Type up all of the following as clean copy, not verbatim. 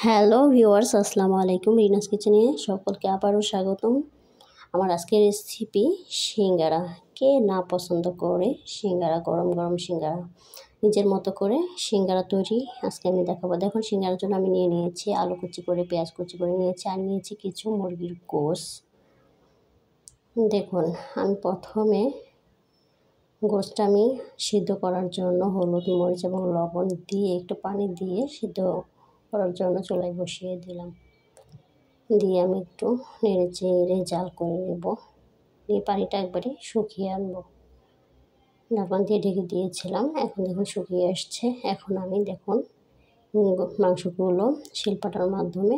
Hello viewers, আসসালামু আলাইকুম। রিনাস কিচেনে সকলকে আবারও স্বাগতম। আমার আজকের রেসিপি সিঙ্গারা। কে না পছন্দ করে সিঙ্গারা, গরম গরম সিঙ্গারা। নিজের মতো করে সিঙ্গারা তৈরি আজকে আমি দেখাবো। দেখুন, সিঙ্গারার জন্য আমি নিয়ে নিয়েছি আলু কুচি করে, পেঁয়াজ কুচি করে নিয়েছি, আর নিয়েছি কিছু মুরগির গোশ। দেখুন, আমি প্রথমে গোশটা আমি সিদ্ধ করার জন্য হলুদ, মরিচ এবং লবণ দিয়ে একটু পানি দিয়ে সিদ্ধ করার জন্য চুলায় বসিয়ে দিলাম। দিয়ে আমি একটু নেড়ে চেড়ে জাল করে নেব। দিয়ে পানিটা একবারে শুকিয়ে আনবো। ঢাকনা দিয়ে ঢেকে দিয়েছিলাম, এখন দেখুন শুকিয়ে আসছে। এখন আমি দেখুন মাংসগুলো শিলপাটার মাধ্যমে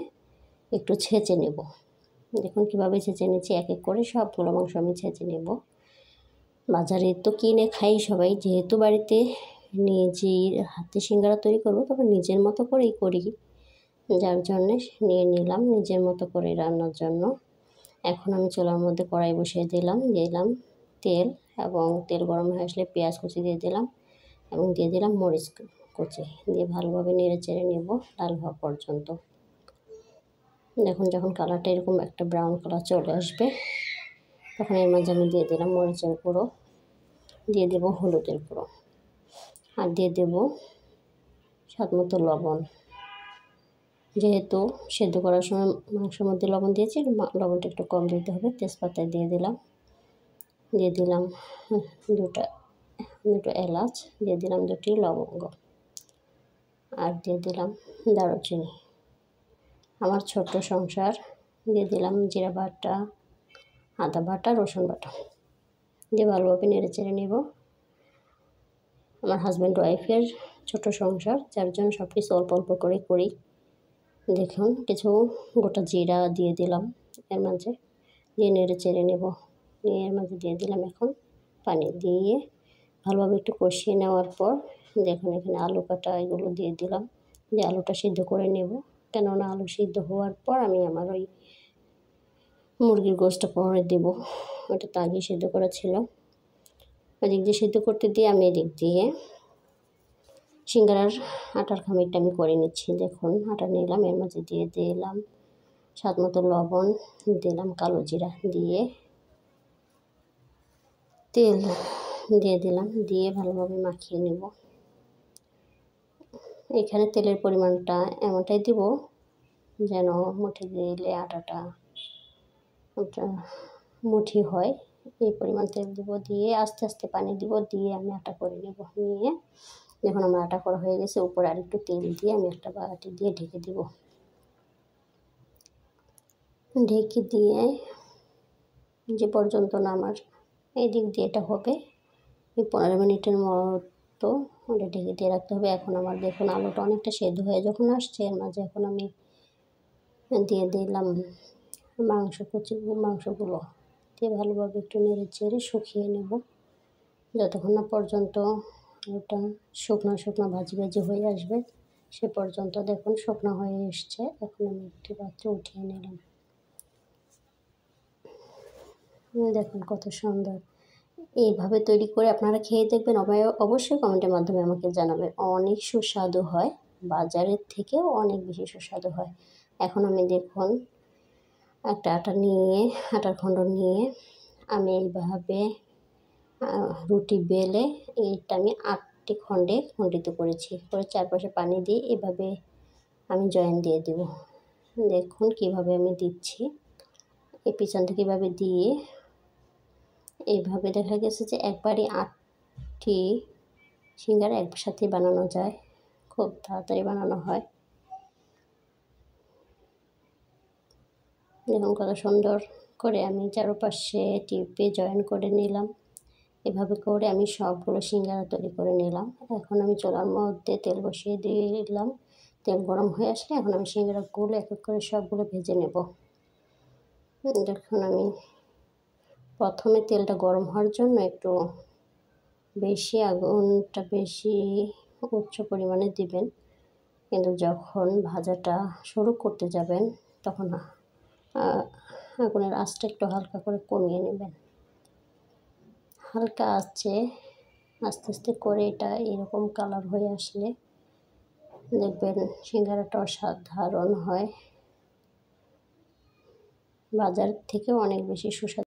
একটু ছেঁচে নেব। দেখুন কীভাবে ছেঁচে নিচ্ছি, এক এক করে সবগুলো মাংস আমি ছেঁচে নেব। বাজারে তো কিনে খাই সবাই, যেহেতু বাড়িতে নিজের হাতে সিঙ্গারা তৈরি করবো, তবে নিজের মতো করেই করি, যার জন্যে নিয়ে নিলাম নিজের মতো করে রান্নার জন্য। এখন আমি চুলার মধ্যে কড়াই বসিয়ে দিলাম তেল, এবং তেল গরম হয়ে আসলে পেঁয়াজ কুচি দিয়ে দিলাম এবং দিয়ে দিলাম মরিচ কুচি, দিয়ে ভালোভাবে নেড়ে চেড়ে নেব লাল হওয়া পর্যন্ত। দেখুন, যখন কালারটা এরকম একটা ব্রাউন কালার চলে আসবে, তখন এর মাঝে আমি দিয়ে দিলাম মরিচের গুঁড়ো, দিয়ে দেব হলুদের গুঁড়ো, আর দিয়ে দেব স্বাদ মতো লবণ। যেহেতু সেদ্ধ করার সময় মাংসের মধ্যে লবণ দিয়েছি, লবণটা একটু কম দিতে হবে। তেজপাতা দিয়ে দিলাম দুটো এলাচ, দিয়ে দিলাম 2টি লবঙ্গ, আর দিয়ে দিলাম দারুচিনি। আমার ছোট্ট সংসার, দিয়ে দিলাম জিরা বাটা, আদা বাটা, রসুন বাটা, দিয়ে ভালোভাবে নেড়ে চেড়ে নেব। আমার হাজব্যান্ড ওয়াইফের ছোট সংসার, যার জন্য সব কিছু অল্প অল্প করে করি। দেখুন, কিছু গোটা জিরা দিয়ে দিলাম এর মাঝে, দিয়ে নেড়ে চেড়ে নেব। এর মাঝে দিয়ে দিলাম এখন পানি, দিয়ে ভালোভাবে একটু কষিয়ে নেওয়ার পর দেখুন এখানে আলু কাটা এগুলো দিয়ে দিলাম, দিয়ে আলুটা সিদ্ধ করে নেব। কেননা আলু সিদ্ধ হওয়ার পর আমি আমার ওই মুরগির গোশটা পরে দেব, ওটা তো আগে সিদ্ধ করা ছিল। ওদিক দিয়ে সিদ্ধ করতে দিয়ে আমি এদিক দিয়ে সিঙ্গারার আটার খামিরটা আমি করে নিচ্ছি। দেখুন, আটা নিলাম, এর মাঝে দিয়ে দিলাম স্বাদ মতো লবণ, দিলাম কালো জিরা, দিয়ে তেল দিয়ে দিলাম, দিয়ে ভালোভাবে মাখিয়ে নেব। এখানে তেলের পরিমাণটা এমনটাই দিব যেন মুঠি দিলে আটাটা মুঠি হয়, এই পরিমাণ তেল দিব। দিয়ে আস্তে আস্তে পানি দিব, দিয়ে আমি আটা করে নেব। নিয়ে যখন আমার আটা করা হয়ে গেছে, উপরে আর একটু তেল দিয়ে আমি একটা বাটি দিয়ে ঢেকে দিব। ঢেকে দিয়ে যে পর্যন্ত না আমার এই দিক দিয়ে এটা হবে, এই 15 মিনিটের মতো ওটা ঢেকে দিয়ে রাখতে হবে। এখন আমার দেখুন আলুটা অনেকটা সেদ্ধ হয়ে যখন আসছে, এর মাঝে এখন আমি দিয়ে দিলাম মাংসগুলো, দিয়ে ভালোভাবে একটু নেড়ে চেড়ে শুকিয়ে নেব, যতক্ষণ না পর্যন্ত ওটা শুকনো শুকনো ভাজি ভাজি হয়ে আসবে। সে পর্যন্ত দেখুন শুকনো হয়ে এসছে। এখন আমি একটি পাত্রে উঠিয়ে নিলাম। দেখুন কত সুন্দর। এইভাবে তৈরি করে আপনারা খেয়ে দেখবেন, অবশ্যই কমেন্টের মাধ্যমে আমাকে জানাবেন। অনেক সুস্বাদু হয়, বাজারের থেকেও অনেক বেশি সুস্বাদু হয়। এখন আমি দেখুন একটা আটার খণ্ড নিয়ে আমি এইভাবে রুটি বেলে এইটা আমি 8টি খণ্ডে খণ্ডিত করেছি, করে চারপাশে পানি দিয়ে এভাবে আমি জয়েন দিয়ে দেব। দেখুন কিভাবে আমি দিচ্ছি, এই পিছন থেকে এভাবে দিয়ে এইভাবে দেখা গেছে যে একবারই 8টি সিঙ্গারা একসাথে বানানো যায়, খুব তাড়াতাড়ি বানানো হয়। দেখুন কত সুন্দর করে আমি চারপাশে টিপে জয়েন করে নিলাম। এভাবে করে আমি সবগুলো সিঙ্গারা তৈরি করে নিলাম। এখন আমি চুলার মধ্যে তেল বসিয়ে দিলাম। তেল গরম হয়ে আসলে এখন আমি সিঙ্গারাগুলো এক এক করে সবগুলো ভেজে নেব। দেখুন, আমি প্রথমে তেলটা গরম হওয়ার জন্য একটু আগুনটা বেশি উচ্চ পরিমাণে দিবেন, কিন্তু যখন ভাজাটা শুরু করতে যাবেন তখন আগুনের আঁচটা একটু হালকা করে কমিয়ে নেবেন। হালকা আঁচে আস্তে আস্তে করে এটা এরকম কালার হয়ে আসলে দেখবেন সিঙ্গারাটা অসাধারণ হয়, বাজার থেকেও অনেক বেশি সুস্বাদু।